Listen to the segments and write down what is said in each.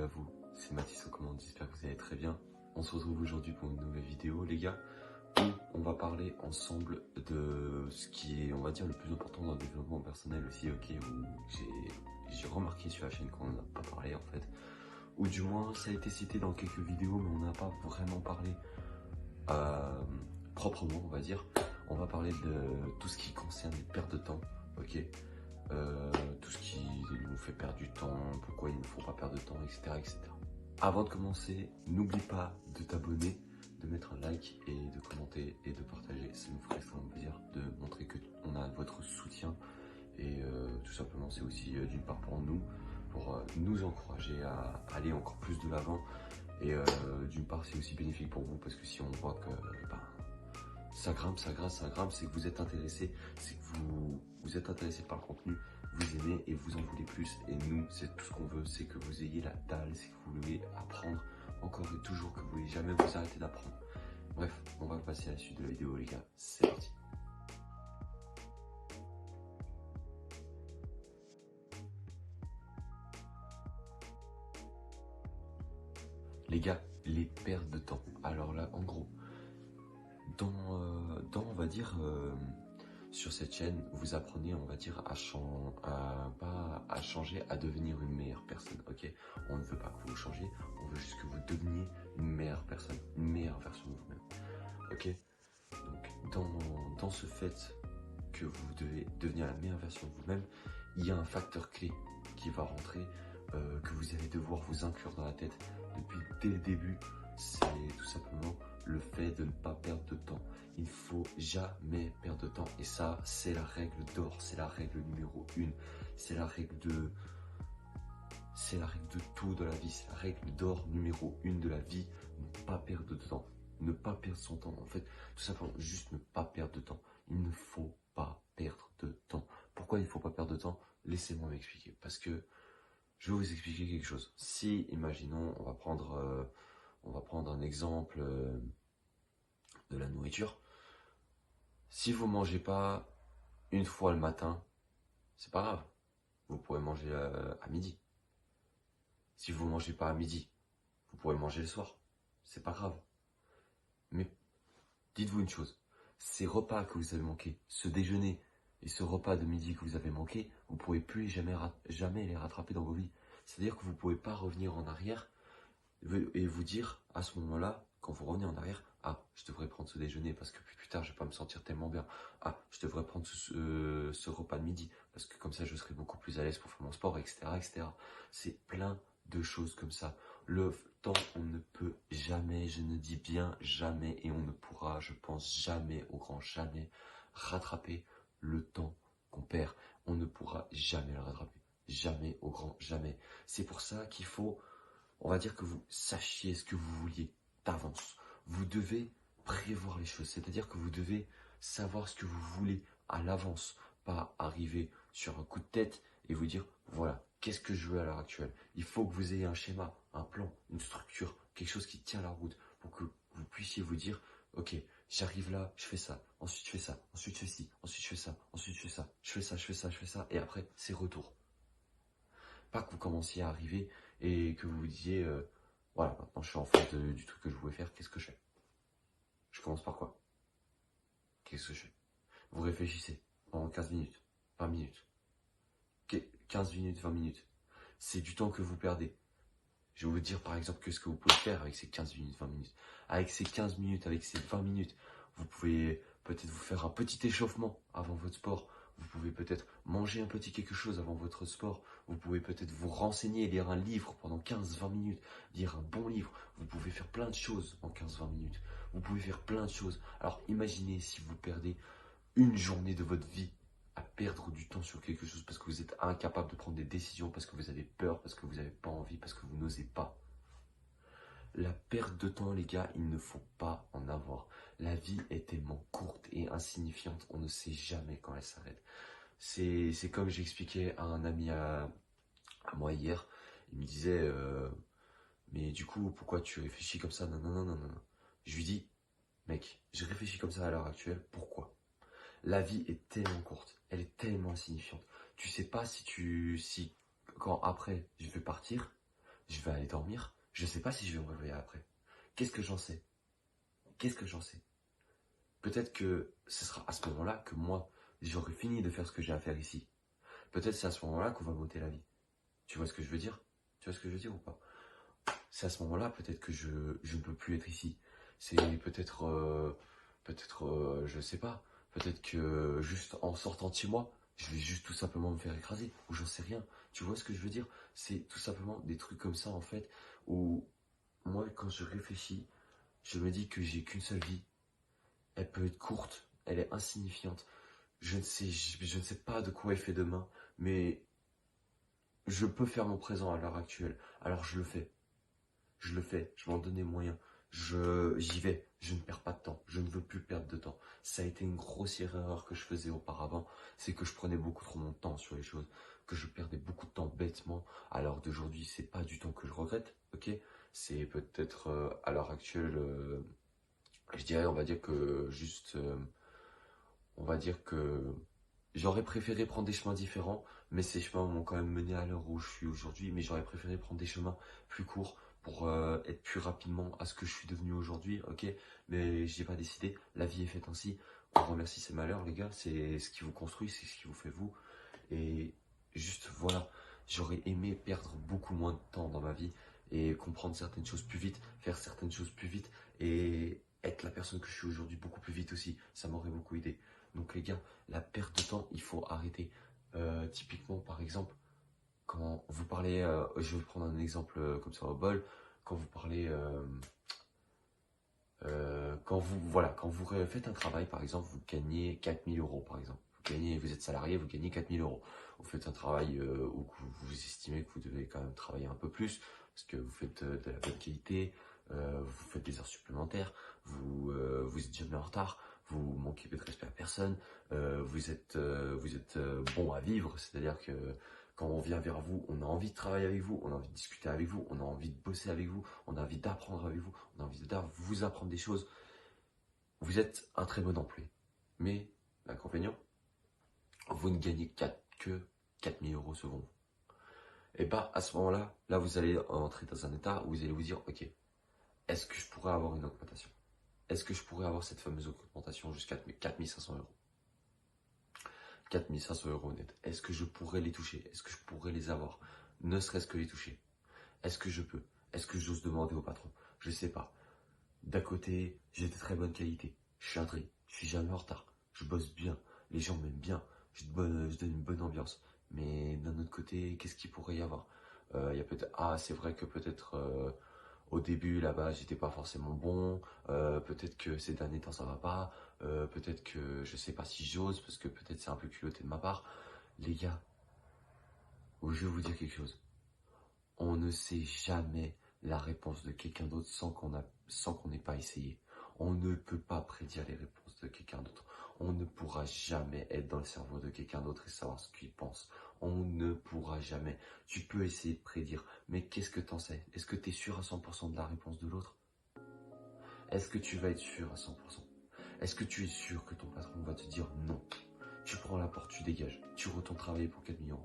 à vous, c'est Mathis aux commandes, j'espère que vous allez très bien. On se retrouve aujourd'hui pour une nouvelle vidéo les gars, où on va parler ensemble de ce qui est, on va dire, le plus important dans le développement personnel aussi, ok, où j'ai remarqué sur la chaîne qu'on n'en a pas parlé en fait, ou du moins ça a été cité dans quelques vidéos mais on n'a pas vraiment parlé proprement, on va dire. On va parler de tout ce qui concerne les pertes de temps, ok, tout ce qui nous fait perdre du temps, pourquoi il ne faut pas perdre de temps, etc., etc. Avant de commencer, n'oublie pas de t'abonner, de mettre un like et de commenter et de partager. Ça nous ferait extrêmement plaisir de montrer qu'on a votre soutien et tout simplement c'est aussi d'une part pour nous, pour nous encourager à aller encore plus de l'avant et d'une part c'est aussi bénéfique pour vous parce que si on voit que ça grimpe, c'est que vous êtes intéressé, c'est que vous êtes intéressé par le contenu, vous aimez et vous en voulez plus. Et nous, c'est tout ce qu'on veut, c'est que vous ayez la dalle, c'est que vous voulez apprendre encore et toujours, que vous voulez jamais vous arrêter d'apprendre. Bref, on va passer à la suite de la vidéo les gars, c'est parti. Les gars, les pertes de temps. Alors là, en gros, on va dire, sur cette chaîne, vous apprenez, on va dire, pas à changer, à devenir une meilleure personne, ok? On ne veut pas que vous changiez, on veut juste que vous deveniez une meilleure personne, une meilleure version de vous-même, ok? Donc, dans ce fait que vous devez devenir la meilleure version de vous-même, il y a un facteur clé qui va rentrer, que vous allez devoir vous inclure dans la tête dès le début, c'est tout simplement le fait de ne pas perdre de temps. Il ne faut jamais perdre de temps. Et ça, c'est la règle d'or, c'est la règle numéro 1. C'est la règle de tout de la vie. C'est la règle d'or numéro 1 de la vie. Ne pas perdre de temps. Ne pas perdre son temps. En fait, tout simplement, juste ne pas perdre de temps. Il ne faut pas perdre de temps. Pourquoi il ne faut pas perdre de temps? Laissez-moi m'expliquer. Parce que je vais vous expliquer quelque chose. Si, imaginons, on va prendre un exemple de la nourriture. Si vous mangez pas une fois le matin, c'est pas grave. Vous pourrez manger à midi. Si vous mangez pas à midi, vous pourrez manger le soir. C'est pas grave. Mais dites-vous une chose. Ces repas que vous avez manqués, ce déjeuner et ce repas de midi que vous avez manqué, vous ne pourrez plus jamais les rattraper dans vos vies. C'est-à-dire que vous ne pouvez pas revenir en arrière et vous dire à ce moment-là, quand vous revenez en arrière, ah, je devrais prendre ce déjeuner parce que plus tard je vais pas me sentir tellement bien. Ah, je devrais prendre ce repas de midi parce que comme ça je serai beaucoup plus à l'aise pour faire mon sport, etc., etc. C'est plein de choses comme ça. Le temps, on ne peut jamais, je ne dis bien jamais, et on ne pourra, je pense jamais, au grand jamais, rattraper le temps qu'on perd. On ne pourra jamais le rattraper. Jamais, au grand jamais. C'est pour ça qu'il faut, on va dire, que vous sachiez ce que vous vouliez d'avance. Vous devez prévoir les choses, c'est-à-dire que vous devez savoir ce que vous voulez à l'avance, pas arriver sur un coup de tête et vous dire, voilà, qu'est-ce que je veux à l'heure actuelle? Il faut que vous ayez un schéma, un plan, une structure, quelque chose qui tient la route pour que vous puissiez vous dire, ok, j'arrive là, je fais ça, ensuite je fais ça, ensuite je fais ci, ensuite je fais ça, ensuite je fais ça, je fais ça, je fais ça, je fais ça, et après c'est retour. Pas que vous commenciez à arriver et que vous vous disiez, voilà, maintenant je suis en face du truc que je voulais faire, qu'est-ce que je fais? Je commence par quoi? Qu'est-ce que je fais? Vous réfléchissez pendant 15 minutes, 20 minutes, 15 minutes, 20 minutes. C'est du temps que vous perdez. Je vais vous dire par exemple que ce que vous pouvez faire avec ces 15 minutes, 20 minutes. Avec ces 15 minutes, avec ces 20 minutes, vous pouvez peut-être vous faire un petit échauffement avant votre sport. Vous pouvez peut-être manger un petit quelque chose avant votre sport. Vous pouvez peut-être vous renseigner, lire un livre pendant 15-20 minutes, lire un bon livre. Vous pouvez faire plein de choses en 15-20 minutes. Vous pouvez faire plein de choses. Alors imaginez si vous perdez une journée de votre vie à perdre du temps sur quelque chose parce que vous êtes incapable de prendre des décisions, parce que vous avez peur, parce que vous n'avez pas envie, parce que vous n'osez pas. La perte de temps, les gars, il ne faut pas en avoir. La vie est tellement courte et insignifiante, on ne sait jamais quand elle s'arrête. C'est comme j'expliquais à un ami à moi hier, il me disait, mais du coup, pourquoi tu réfléchis comme ça? Non, non, non, non, non. Je lui dis, mec, je réfléchis comme ça à l'heure actuelle, pourquoi? La vie est tellement courte, elle est tellement insignifiante. Tu sais pas si quand après je vais partir, je vais aller dormir, je sais pas si je vais me réveiller après. Qu'est-ce que j'en sais? Qu'est-ce que j'en sais? Peut-être que ce sera à ce moment-là que moi, j'aurai fini de faire ce que j'ai à faire ici. Peut-être c'est à ce moment-là qu'on va m'ôter la vie. Tu vois ce que je veux dire? Tu vois ce que je veux dire ou pas? C'est à ce moment-là peut-être que je ne peux plus être ici. C'est je sais pas, peut-être que juste en sortant de chez moi, je vais juste tout simplement me faire écraser, ou j'en sais rien. Tu vois ce que je veux dire? C'est tout simplement des trucs comme ça en fait, où moi quand je réfléchis, je me dis que j'ai qu'une seule vie. Elle peut être courte, elle est insignifiante. Je ne sais pas de quoi est fait demain, mais je peux faire mon présent à l'heure actuelle. Alors je le fais. Je le fais, je m'en donne les moyens. J'y vais, je ne perds pas de temps, je ne veux plus perdre de temps. Ça a été une grossière erreur que je faisais auparavant, c'est que je prenais beaucoup trop mon temps sur les choses, que je perdais beaucoup de temps bêtement, alors d'aujourd'hui c'est pas du temps que je regrette, ok? C'est peut-être à l'heure actuelle, je dirais, on va dire que juste, on va dire que j'aurais préféré prendre des chemins différents, mais ces chemins m'ont quand même mené à l'heure où je suis aujourd'hui, mais j'aurais préféré prendre des chemins plus courts pour être plus rapidement à ce que je suis devenu aujourd'hui, ok? Mais je n'ai pas décidé, la vie est faite ainsi. On remercie ces malheurs, les gars, c'est ce qui vous construit, c'est ce qui vous fait vous. Et juste, voilà, j'aurais aimé perdre beaucoup moins de temps dans ma vie et comprendre certaines choses plus vite, faire certaines choses plus vite et être la personne que je suis aujourd'hui beaucoup plus vite aussi. Ça m'aurait beaucoup aidé. Donc les gars, la perte de temps, il faut arrêter. Typiquement, par exemple, quand vous parlez, je vais prendre un exemple comme ça au bol, quand vous parlez, quand vous faites un travail, par exemple, vous gagnez 4 000 € par exemple. Vous êtes salarié, vous gagnez 4 000 €. Vous faites un travail où vous estimez que vous devez quand même travailler un peu plus, parce que vous faites de la bonne qualité, vous faites des heures supplémentaires, vous êtes jamais en retard, vous manquez de respect à personne, vous êtes bon à vivre, c'est-à-dire que quand on vient vers vous, on a envie de travailler avec vous, on a envie de discuter avec vous, on a envie de bosser avec vous, on a envie d'apprendre avec vous, on a envie de vous apprendre des choses. Vous êtes un très bon employé. Mais l'inconvénient, vous ne gagnez que 4 000 € selon vous. Et bah à ce moment-là, là vous allez entrer dans un état où vous allez vous dire, ok, est-ce que je pourrais avoir une augmentation? Est-ce que je pourrais avoir cette fameuse augmentation jusqu'à 4 500 €? 4 500 € net. Est-ce que je pourrais les toucher? Est-ce que je pourrais les avoir? Ne serait-ce que les toucher. Est-ce que je peux? Est-ce que j'ose demander au patron? Je sais pas. D'un côté, j'ai de très bonnes qualités. Je suis intrigué, je suis jamais en retard. Je bosse bien, les gens m'aiment bien. Je donne une bonne ambiance. Mais d'un autre côté, qu'est-ce qu'il pourrait y avoir? Il y a peut-être, ah, c'est vrai que peut-être au début là-bas, j'étais pas forcément bon. Peut-être que ces derniers temps, ça va pas. Peut-être que je sais pas si j'ose parce que peut-être c'est un peu culotté de ma part. Les gars, je vais vous dire quelque chose. On ne sait jamais la réponse de quelqu'un d'autre sans qu'on n'ait pas essayé. On ne peut pas prédire les réponses de quelqu'un d'autre. On ne pourra jamais être dans le cerveau de quelqu'un d'autre et savoir ce qu'il pense. On ne pourra jamais. Tu peux essayer de prédire, mais qu'est-ce que t'en sais? Est-ce que tu es sûr à 100% de la réponse de l'autre? Est-ce que tu vas être sûr à 100%? Est-ce que tu es sûr que ton patron va te dire non? Tu prends la porte, tu dégages, tu retournes travailler pour 4 000 €.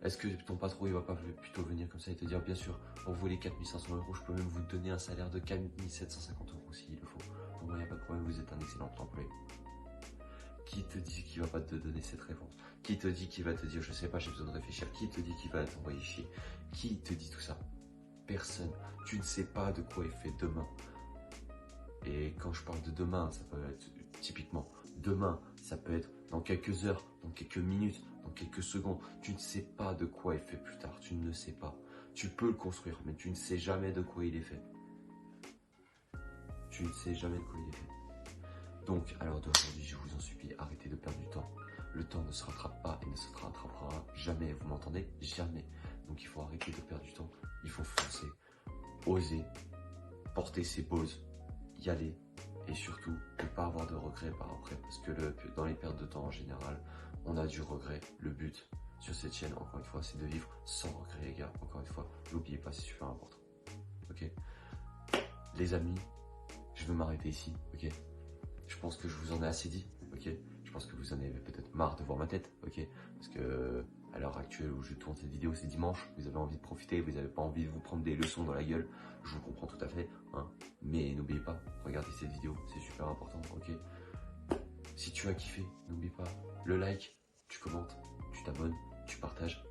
Est-ce que ton patron il va pas plutôt venir comme ça et te dire, bien sûr, pour vous les 4 500 €, je peux même vous donner un salaire de 4 750 € s'il le faut. Pour moi, il n'y a pas de problème, vous êtes un excellent employé. Qui te dit qu'il va pas te donner cette réponse? Qui te dit qu'il va te dire, je sais pas, j'ai besoin de réfléchir? Qui te dit qu'il va t'envoyer chier? Qui te dit tout ça? Personne. Tu ne sais pas de quoi est fait demain. Et quand je parle de demain, ça peut être typiquement demain, ça peut être dans quelques heures, dans quelques minutes, dans quelques secondes. Tu ne sais pas de quoi est fait plus tard, tu ne le sais pas. Tu peux le construire, mais tu ne sais jamais de quoi il est fait. Tu ne sais jamais de quoi il est fait. Donc, à l'heure d'aujourd'hui, je vous en supplie, arrêtez de perdre du temps. Le temps ne se rattrape pas et ne se rattrapera jamais. Vous m'entendez? Jamais. Donc, il faut arrêter de perdre du temps. Il faut foncer, oser, porter ses poses, y aller et surtout ne pas avoir de regrets par après parce que dans les pertes de temps en général on a du regret. Le but sur cette chaîne, encore une fois, c'est de vivre sans regret, les gars. Encore une fois, n'oubliez pas, c'est super important. Ok les amis, je veux m'arrêter ici. Ok je pense que je vous en ai assez dit. Ok je pense que vous en avez peut-être marre de voir ma tête, ok? Parce que à l'heure actuelle où je tourne cette vidéo, c'est dimanche, vous avez envie de profiter, vous n'avez pas envie de vous prendre des leçons dans la gueule, je vous comprends tout à fait, hein. Mais n'oubliez pas, regardez cette vidéo, c'est super important, ok? Si tu as kiffé, n'oublie pas le like, tu commentes, tu t'abonnes, tu partages.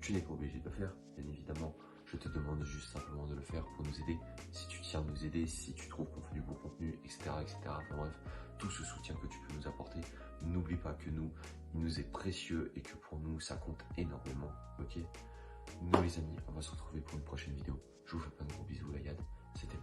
Tu n'es pas obligé de le faire, bien évidemment. Je te demande juste simplement de le faire pour nous aider. Si tu tiens à nous aider, si tu trouves qu'on fait du bon contenu, etc., etc. Enfin bref, tout ce soutien que tu peux nous apporter, n'oublie pas que il nous est précieux et que pour nous, ça compte énormément. Ok? Nous les amis, on va se retrouver pour une prochaine vidéo. Je vous fais plein de gros bisous, la Yad. C'était